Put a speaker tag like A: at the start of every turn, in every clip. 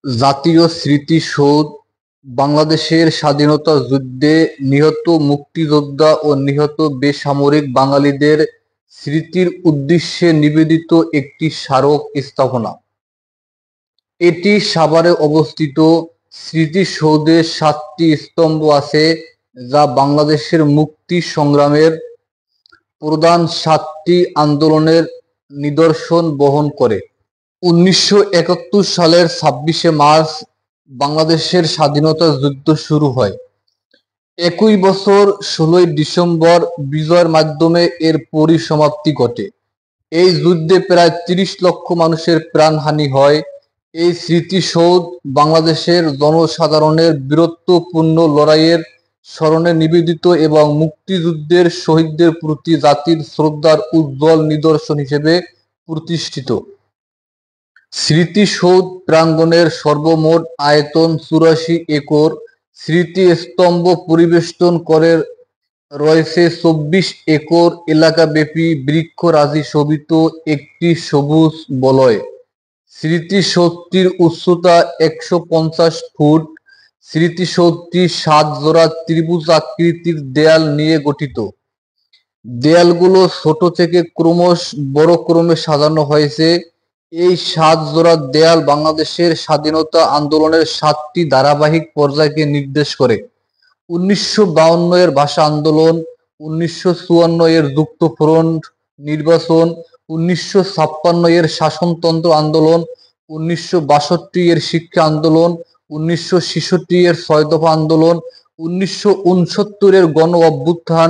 A: জাতীয় স্মৃতিসৌধ বাংলাদেশের স্বাধীনতা যুদ্ধে নিহত মুক্তিযোদ্ধা ও নিহত বেসামরিক বাঙালিদের স্মৃতির উদ্দেশ্যে নিবেদিত একটি স্মারক স্থাপনা। এটি সাভারে অবস্থিত। স্মৃতিসৌধে 7টি স্তম্ভ আছে, যা বাংলাদেশের মুক্তি সংগ্রামের প্রধান 7টি আন্দোলনের নিদর্শন বহন করে। 1971 সালের 26শে মার্চ বাংলাদেশের স্বাধীনতা যুদ্ধ শুরু হয়। একই বছর 16ই ডিসেম্বর বিজয়ের মাধ্যমে এর পরিসমাপ্তি ঘটে। এই যুদ্ধে প্রায় 30 লক্ষ মানুষের প্রাণহানি হয়। এই স্মৃতিসৌধ বাংলাদেশের জনসাধারণের বীরত্বপূর্ণ লড়াইয়ের স্মরণে নিবেদিত এবং মুক্তিযুদ্ধের শহীদদের প্রতি জাতির শ্রদ্ধার উজ্জ্বল নিদর্শন হিসেবে প্রতিষ্ঠিত। স্মৃতিসৌধ প্রাঙ্গণের সর্বমোট আয়তন 84 একর। স্মৃতিস্তম্ভ পরিবেষ্টন করে রয়েছে 24 একর এলাকাব্যাপী বৃক্ষরাজি শোভিত একটি সবুজ বলয়। স্মৃতিসৌধটির উচ্চতা 150 ফুট। স্মৃতিসৌধটি 7 জোড়া ত্রিভুজাকৃতির দেয়াল নিয়ে গঠিত। দেয়ালগুলো ছোট থেকে ক্রমশ বড় ক্রমে সাজানো হয়েছে। এই 7 জোড়া দেয়াল বাংলাদেশের স্বাধীনতা আন্দোলনের 7টি ধারাবাহিক পর্যায়কে নির্দেশ করে। 1952 এর ভাষা আন্দোলন, 1954 এর যুক্তফ্রন্ট নির্বাচন, 1956 এর শাসনতন্ত্র আন্দোলন, 1962 এর শিক্ষা আন্দোলন, 1966 এর 6 দফা আন্দোলন, 1969 এর গণ অভ্যুত্থান,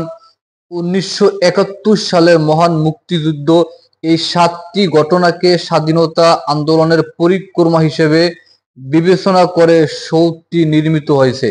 A: 1971 সালের মহান মুক্তিযুদ্ধ, এই 7টি ঘটনাকে স্বাধীনতা আন্দোলনের পরিক্রমা হিসেবে বিবেচনা করে সৌধটি নির্মিত হয়েছে।